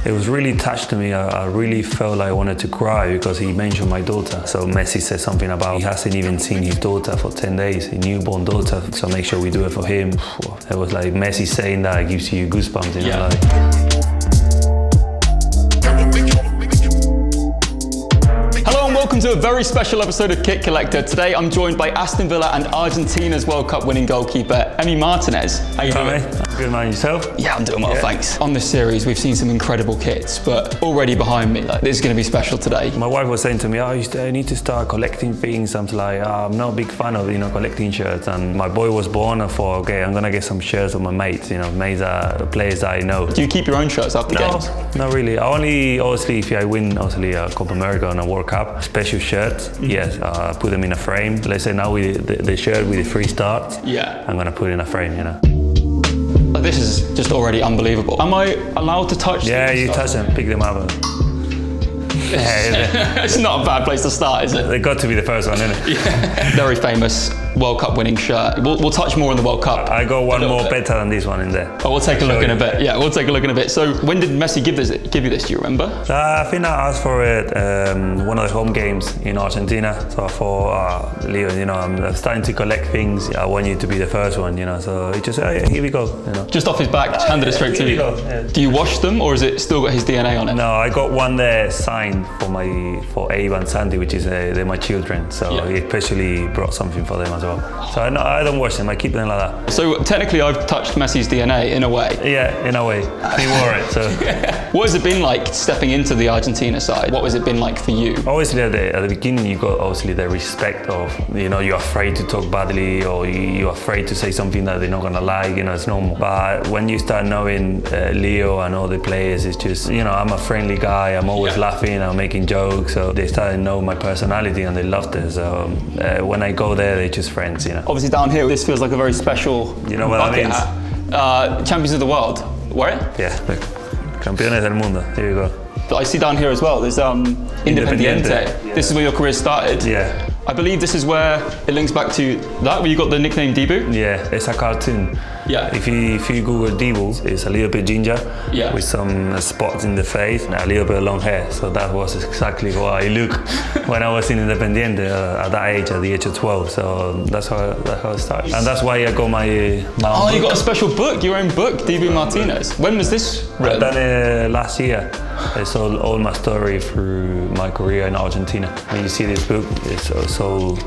It was really touched to me. I really felt like I wanted to cry because he mentioned my daughter. So Messi said something about he hasn't even seen his daughter for 10 days, a newborn daughter. So make sure we do it for him. It was like Messi saying that, it gives you goosebumps, you know, like. Welcome to a very special episode of Kit Collector. Today I'm joined by Aston Villa and Argentina's World Cup winning goalkeeper, Emiliano Martínez. How you doing? Mate. Good, man. Yourself? Yeah, I'm doing well, thanks. On this series, we've seen some incredible kits, but already behind me, this is going to be special today. My wife was saying to me, I need to start collecting things. I'm like, I'm not a big fan of, collecting shirts. And my boy was born, I thought, okay, I'm going to get some shirts of my mates, mates are players that I know. Do you keep your own shirts after games? Not really. I only, obviously, if I win, a Copa America and a World Cup, special shirts, yes, I put them in a frame. Let's say now with the shirt with the 3 stars, I'm going to put it in a frame, This is just already unbelievable. Am I allowed to touch them? Yeah, you touch them, pick them up. It's not a bad place to start, is it? They got to be the first one, isn't it? Yeah. Very famous World Cup winning shirt. We'll touch more on the World Cup. I got one more better than this one in there. Oh, we'll take a look in a bit. Yeah, we'll take a look in a bit. So when did Messi give you this? Do you remember? I think I asked for it one of the home games in Argentina. So I thought, Leo, I'm starting to collect things. I want you to be the first one, So he just said, oh, yeah, here we go. Just off his back, just handed it straight to you. Yeah. Do you wash them, or is it still got his DNA on it? No, I got one there signed for Ava and Sandy, which is they're my children. So he especially brought something for them as well. So I don't wash them, I keep them like that. So technically I've touched Messi's DNA in a way. Yeah, in a way. He wore it, so. What has it been like stepping into the Argentina side? What has it been like for you? Obviously at the beginning you got obviously the respect of, you're afraid to talk badly or you're afraid to say something that they're not gonna like, it's normal. But when you start knowing Leo and all the players, it's just, I'm a friendly guy, I'm always laughing, I'm making jokes, so they started to know my personality and they loved it. So when I go there, they're just friends, Obviously down here, this feels like a very special You know what that means? Champions of the world. Wear it? Yeah, look. Campeones del mundo. Here you go. But I see down here as well, there's Independiente. Yeah. This is where your career started. Yeah. I believe this is where it links back to that, where you got the nickname Dibu? Yeah, it's a cartoon. Yeah. If you Google Dibu, it's a little bit ginger with some spots in the face and a little bit of long hair. So that was exactly what I looked when I was in Independiente at that age, at the age of 12. So that's how it started. And that's why I got my own book. You got a special book, your own book, Dibu Martínez. When was this written? I done it last year. I told all my story through my career in Argentina. When you see this book, it's so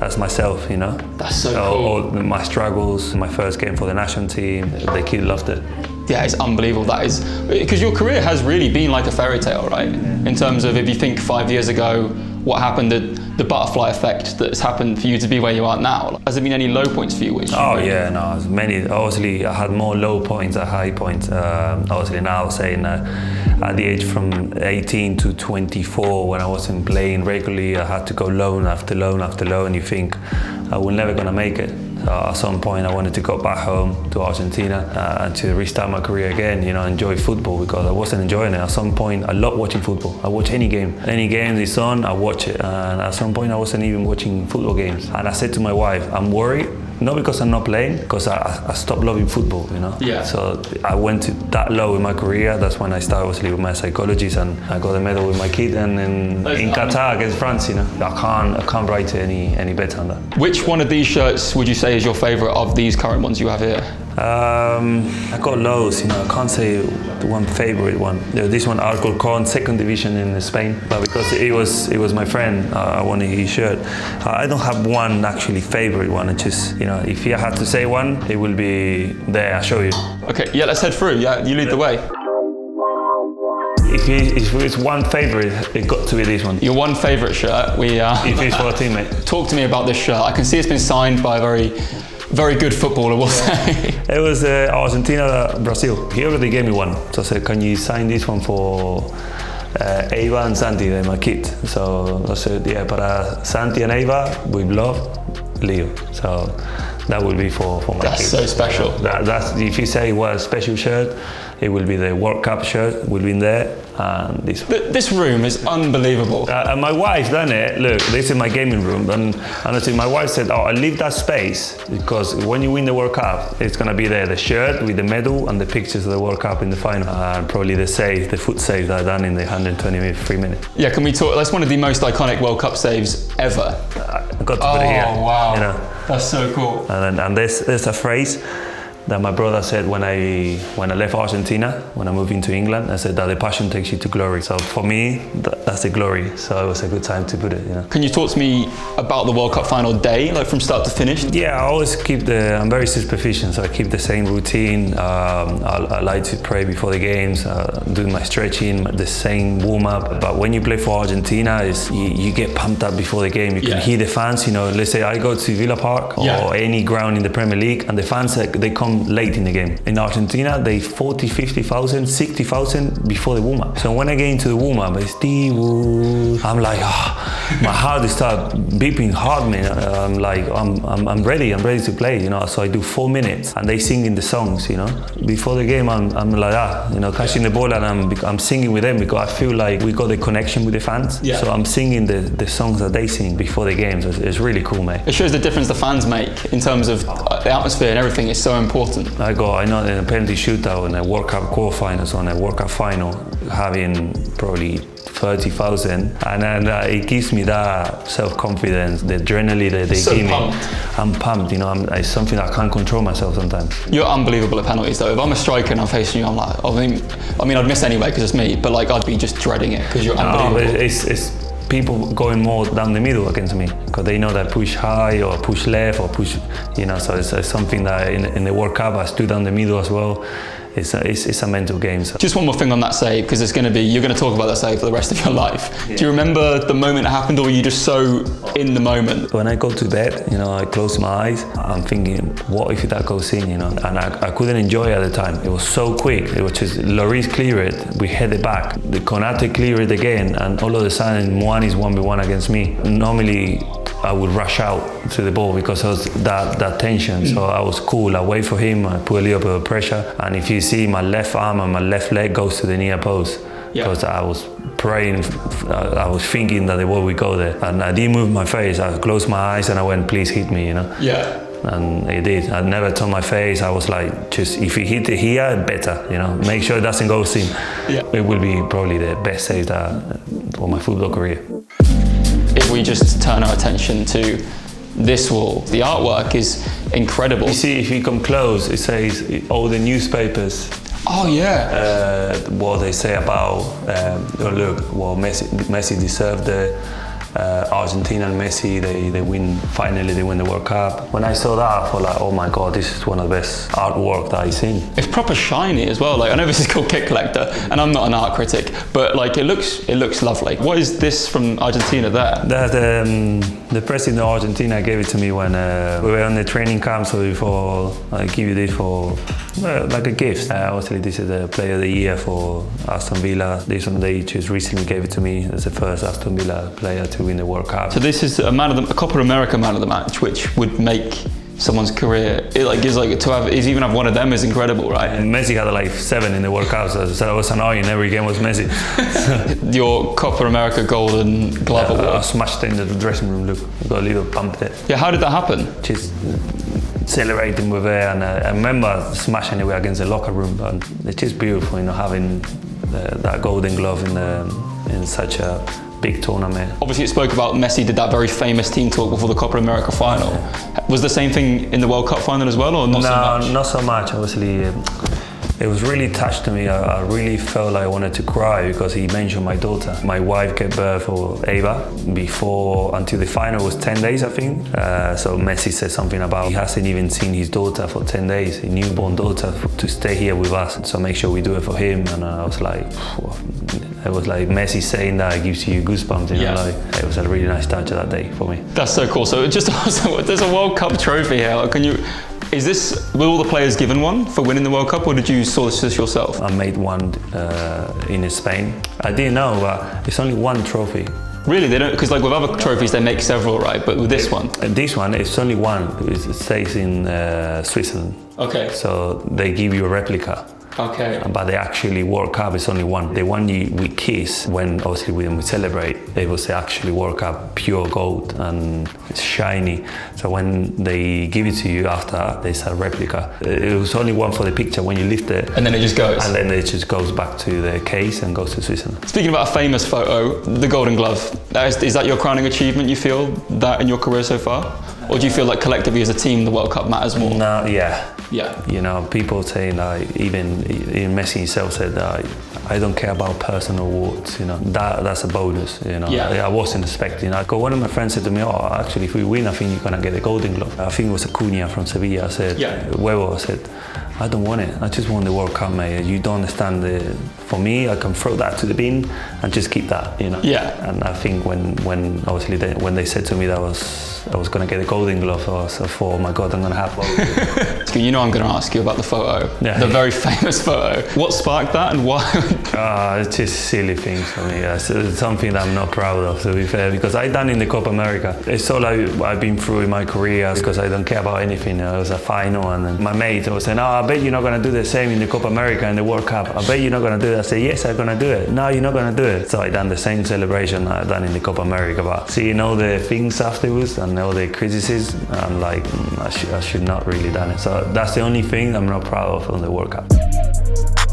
that's myself, That's so cool. All my struggles, my first game for the national team, the kid loved it. Yeah, it's unbelievable. That is, because your career has really been like a fairy tale, right? In terms of if you think 5 years ago, what happened, the butterfly effect that's happened for you to be where you are now. Has there been any low points for you? No, many. Obviously, I had more low points than high points. Obviously, now saying at the age from 18 to 24, when I wasn't playing regularly, I had to go loan after loan after loan. You think I was never gonna make it. So at some point, I wanted to go back home to Argentina and to restart my career again. Enjoy football because I wasn't enjoying it. At some point, I love watching football. I watch any game is on, I watch it. And at some point, I wasn't even watching football games. And I said to my wife, I'm worried. Not because I'm not playing, because I stopped loving football, Yeah. So I went to that low in my career. That's when I started obviously with my psychologist, and I got a medal with my kid and in Qatar against France. I can't write any better than that. Which one of these shirts would you say is your favourite of these current ones you have here? I got loads, I can't say the one favourite one. This one, Alcorcón, second division in Spain, but because it was my friend, I wanted his shirt. I don't have one actually favourite one. It's just, if you had to say one, it will be there. I'll show you. Okay, yeah, let's head through. Yeah, you lead the way. If it's one favourite, it got to be this one. Your one favourite shirt. If it's for a teammate. Talk to me about this shirt. I can see it's been signed by a very good footballer, we'll say. It was Argentina, Brazil. He already gave me one. So I said, can you sign this one for Ava and Santi, they're my kids. So I said, yeah, but Santi and Ava, we love Leo. So that will be for my kids. That's so special. That's if you say what a special shirt, it will be the World Cup shirt, will be in there, and this one. This room is unbelievable. And my wife done it. Look, this is my gaming room. And honestly, my wife said, "Oh, I leave that space because when you win the World Cup, it's gonna be there, the shirt with the medal and the pictures of the World Cup in the final, and probably the foot save that I done in the 123 minutes." Yeah, can we talk? That's one of the most iconic World Cup saves ever. I got to put it here. Oh wow, you know. That's so cool. And there's a phrase that my brother said when I left Argentina, when I moved into England. I said that the passion takes you to glory. So for me, that's the glory. So it was a good time to put it. You know. Can you talk to me about the World Cup final day, like from start to finish? Yeah, I always I'm very superficial, so I keep the same routine. I like to pray before the games, do my stretching, the same warm up. But when you play for Argentina, you get pumped up before the game. You can hear the fans. You know, let's say I go to Villa Park or any ground in the Premier League, and the fans they come late in the game. In Argentina, they 40, 50,000, 60,000 before the warm-up. So when I get into the warm-up, it's I'm like, my heart starts beeping hard, man. I'm like, I'm ready to play, you know. So I do 4 minutes, and they sing in the songs, you know. Before the game, I'm like that, you know, catching the ball, and I'm singing with them because I feel like we got the connection with the fans. Yeah. So I'm singing the songs that they sing before the games. It's really cool, mate. It shows the difference the fans make in terms of the atmosphere and everything is so important. I know in a penalty shootout, in a World Cup quarterfinals, on a World Cup final, having probably 30,000, and then it gives me that self-confidence, the adrenaline that they give me. I'm pumped, you know. It's something I can't control myself sometimes. You're unbelievable at penalties, though. If I'm a striker and I'm facing you, I'm like, I mean, I'd miss anyway because it's me, but like I'd be just dreading it because you're unbelievable. No, but it's people going more down the middle against me because they know that push high or push left or push, you know. So it's something that in the World Cup I stood down the middle as well. It's a mental game. So. Just one more thing on that save, because you're going to talk about that save for the rest of your life. Yeah. Do you remember the moment it happened, or were you just so in the moment? When I go to bed, you know, I close my eyes, I'm thinking, what if that goes in, you know? And I couldn't enjoy it at the time. It was so quick. It was just, Lloris cleared it, we head it back. The Konate cleared it again, and all of a sudden, Moine is 1v1 against me. Normally, I would rush out to the ball because of that tension. So I was cool. I wait for him. I put a little bit of pressure. And if you see, my left arm and my left leg goes to the near post because I was praying. I was thinking that the ball would go there, and I didn't move my face. I closed my eyes and I went, "Please hit me," you know. Yeah. And it did. I never turned my face. I was like, just if he hit it here, better, you know. Make sure it doesn't go in. Yeah. It will be probably the best save for my football career. If we just turn our attention to this wall, the artwork is incredible. You see, if you come close, it says all the newspapers. Oh yeah. What they say about, Messi deserved the Argentina and Messi, they win the World Cup. When I saw that, I thought like, oh my God, this is one of the best artwork that I've seen. It's proper shiny as well. Like, I know this is called Kit Collector, and I'm not an art critic, but like it looks lovely. What is this from Argentina there? The president of Argentina gave it to me when we were on the training camp, so before I give you this for like a gift. Obviously, this is the Player of the Year for Aston Villa. This one they just recently gave it to me as the first Aston Villa player to win the World Cup. So this is a Copa America man of the match, which would make someone's career. It like gives like to even have one of them is incredible, right? And Messi had like 7 in the World Cup, so I was annoying. Every game was Messi. Your Copa America Golden Glove award. I smashed it in the dressing room. Look, got a little pumped it. Yeah, how did that happen? Just celebrating with it, and I remember smashing it against the locker room. And it's just beautiful, you know, having that Golden Glove in such a big tournament. Obviously, it spoke about Messi did that very famous team talk before the Copa America final. Yeah. Was the same thing in the World Cup final as well, or not so much? No, not so much. Obviously, it was really touched to me. I really felt like I wanted to cry because he mentioned my daughter. My wife gave birth for Ava until the final was 10 days, I think. So Messi said something about he hasn't even seen his daughter for 10 days, a newborn daughter, to stay here with us. So make sure we do it for him. And I was like, it was like Messi saying that, it gives you goosebumps, you know, like it was a really nice touch that day for me. That's so cool. So just also, there's a World Cup trophy here. Were all the players given one for winning the World Cup, or did you source this yourself? I made one in Spain. I didn't know, but it's only one trophy. Really? They don't, because like with other trophies they make several, right? But with this one? This one, it's only one. It stays in Switzerland. Okay. So they give you a replica. Okay. But the actually World Cup is only one. The one we kiss when obviously when we celebrate, it was the actually World Cup, pure gold and it's shiny. So when they give it to you after, there's a replica. It was only one for the picture when you lift it. And then it just goes. And then it just goes back to the case and goes to Switzerland. Speaking about a famous photo, the Golden Glove. Is that your crowning achievement, you feel, that in your career so far? Or do you feel like collectively as a team, the World Cup matters more? No, yeah. Yeah. You know, people saying even Messi himself said that I don't care about personal awards, you know. That's a bonus, you know. Yeah. I wasn't expecting. One of my friends said to me, oh, actually, if we win, I think you're going to get the Golden Glove. I think it was Acuna from Sevilla. I said, Huevo, I said, I don't want it. I just want the World Cup, mate. You don't understand for me, I can throw that to the bin and just keep that, you know. Yeah. And I think when obviously when they said to me that I was going to get a Golden Glove, I thought, oh my God, I'm going to have both. You know I'm going to ask you about the photo, the very famous photo. What sparked that and why? It's just silly things for me. It's something that I'm not proud of, to be fair, because I done in the Copa America. It's all I've been through in my career because I don't care about anything. It was a final and then my mate was saying, oh, I bet you're not going to do the same in the Copa America and the World Cup. I bet you're not going to do it. I said, yes, I'm going to do it. No, you're not going to do it. So I done the same celebration I done in the Copa America. But seeing all the things afterwards and all the criticism, I'm like, I should not really done it. So that's the only thing I'm not proud of on the World Cup.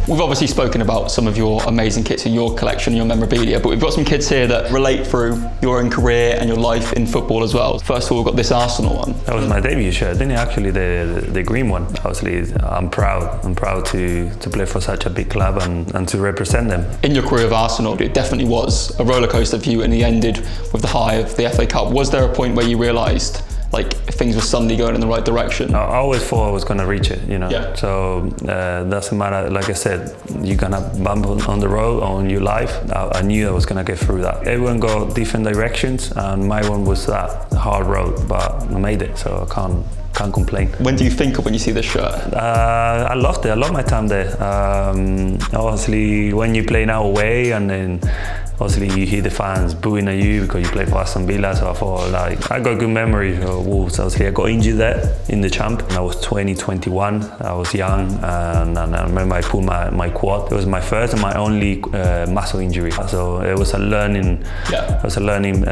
We've obviously spoken about some of your amazing kits in your collection, your memorabilia, but we've got some kits here that relate through your own career and your life in football as well. First of all, we've got this Arsenal one. That was my debut shirt, didn't it? Actually, the green one. Obviously, I'm proud. I'm proud to play for such a big club and to represent them. In your career of Arsenal, it definitely was a roller coaster for you, and it ended with the high of the FA Cup. Was there a point where you realised like things were suddenly going in the right direction? I always thought I was going to reach it, you know. Yeah. So doesn't matter. Like I said, you're gonna bump on the road on your life. I knew I was going to get through that. Everyone got different directions, and my one was that hard road, but I made it, so I can't complain. When do you think of when you see this shirt? I loved it. I love my time there. Obviously, when you play now away, and then obviously you hear the fans booing at you because you play for Aston Villa. So I thought, like, I got good memories of Wolves. Obviously, I got injured there in the champ. I was 21. I was young, and I remember I pulled my quad. It was my first and my only muscle injury. So it was a learning. Yeah. It was a learning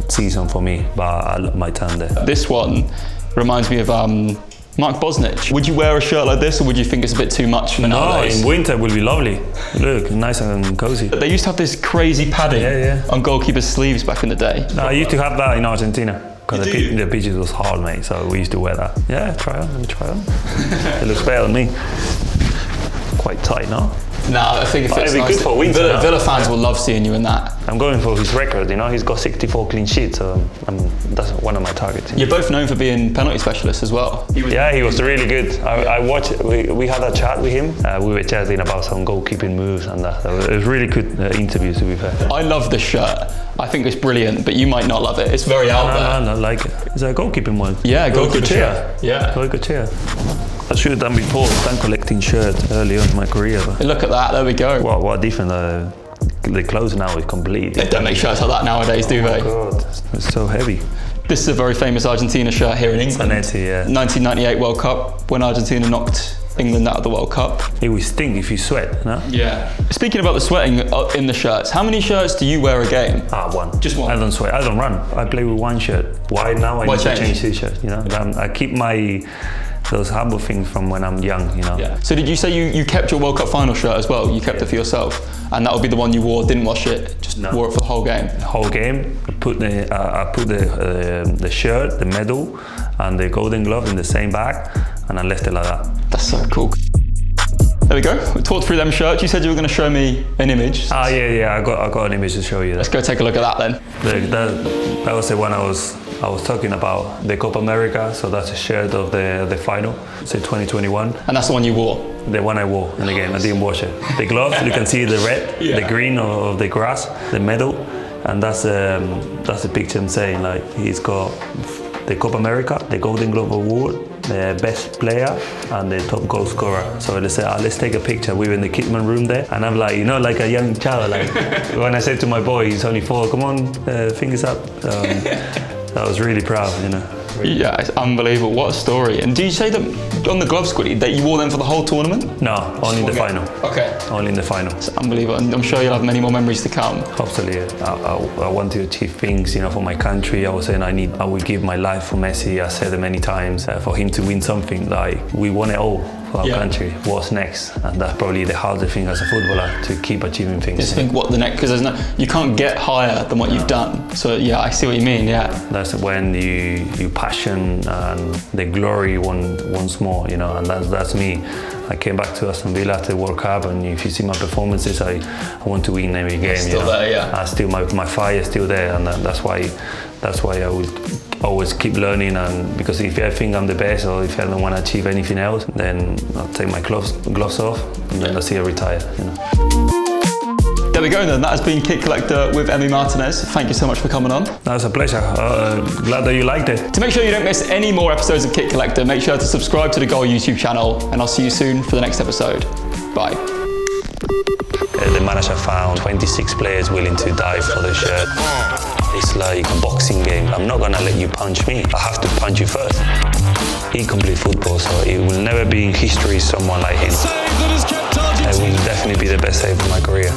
season for me. But I love my time there. This one reminds me of Mark Bosnich. Would you wear a shirt like this, or would you think it's a bit too much for nowadays? No, in winter it will be lovely. Look, nice and cozy. They used to have this crazy padding on goalkeepers' sleeves back in the day. No, I used to have that in Argentina. Because the pitches was hard, mate, so we used to wear that. Yeah, let me try on. It looks better than me. Quite tight, no? No, I think if it's nice, good for winter. Villa fans will love seeing you in that. I'm going for his record, you know. He's got 64 clean sheets, so that's one of my targets. You're both known for being penalty specialists as well. He was really good. I watched it. We had a chat with him. We were chatting about some goalkeeping moves and that. So it was really good interview, to be fair. I love this shirt. I think it's brilliant, but you might not love it. It's very out there. No, I like it. It's a goalkeeping one. Yeah, goalkeeper chair. Yeah. Goalkeeper chair. I should have done before. Done collecting shirts early on in my career. But look at that. There we go. What different? The clothes now is complete. They don't make shirts like that nowadays, do they? Oh God, it's so heavy. This is a very famous Argentina shirt here in England. Zanetti, yeah. 1998 World Cup, when Argentina knocked England out of the World Cup. It would stink if you sweat, no? Yeah. Speaking about the sweating in the shirts, how many shirts do you wear a game? One. Just one? I don't sweat. I don't run. I play with one shirt. Why now? I need to change t-shirt. You know, I keep those humble things from when I'm young, you know. Yeah. So did you say you kept your World Cup final shirt as well? You kept it for yourself, and that would be the one you wore, didn't wash it, just wore it for the whole game. The whole game. I put the shirt, the medal, and the Golden Glove in the same bag, and I left it like that. That's so cool. There we go. We talked through them shirts. You said you were going to show me an image. Yeah. I got an image to show you. Let's go take a look at that then. That was the one I was talking about, the Copa America. So that's a shirt of the final. It's 2021. And that's the one you wore? The one I wore in the game. I didn't wash it. The glove, you can see the red, the green of the grass, the medal, and that's the picture I'm saying. Like, he's got the Copa America, the Golden Glove Award, the best player, and the top goal scorer. So they said, let's take a picture. We were in the kitman room there, and I'm like, like a young child. Like when I said to my boy, he's only 4, come on, fingers up. I was really proud, Yeah, it's unbelievable. What a story. And do you say that on the glove squad that you wore them for the whole tournament? No, only in the final. Okay. Only in the final. It's unbelievable. And I'm sure you'll have many more memories to come. Hopefully, I want to achieve things, for my country. I was saying I will give my life for Messi. I said it many times. For him to win something, like we won it all for our country. What's next? And that's probably the hardest thing as a footballer, to keep achieving things. Just think what the next, because you can't get higher than what you've done. So yeah, I see what you mean. Yeah. That's when you passion and the glory once more, and that's me. I came back to Aston Villa after the World Cup, and if you see my performances, I want to win every game. Still there, yeah. My fire is still there, and that's why I will always keep learning. And because if I think I'm the best, or if I don't want to achieve anything else, then I'll take my gloves off, and then I'll see I retire. There we go then, that has been Kit Collector with Emiliano Martínez. Thank you so much for coming on. That was a pleasure. Glad that you liked it. To make sure you don't miss any more episodes of Kit Collector, make sure to subscribe to the Goal YouTube channel, and I'll see you soon for the next episode. Bye. The manager found 26 players willing to die for the shirt. It's like a boxing game. I'm not gonna let you punch me. I have to punch you first. Incomplete football, so it will never be in history someone like him. It will definitely be the best save of my career.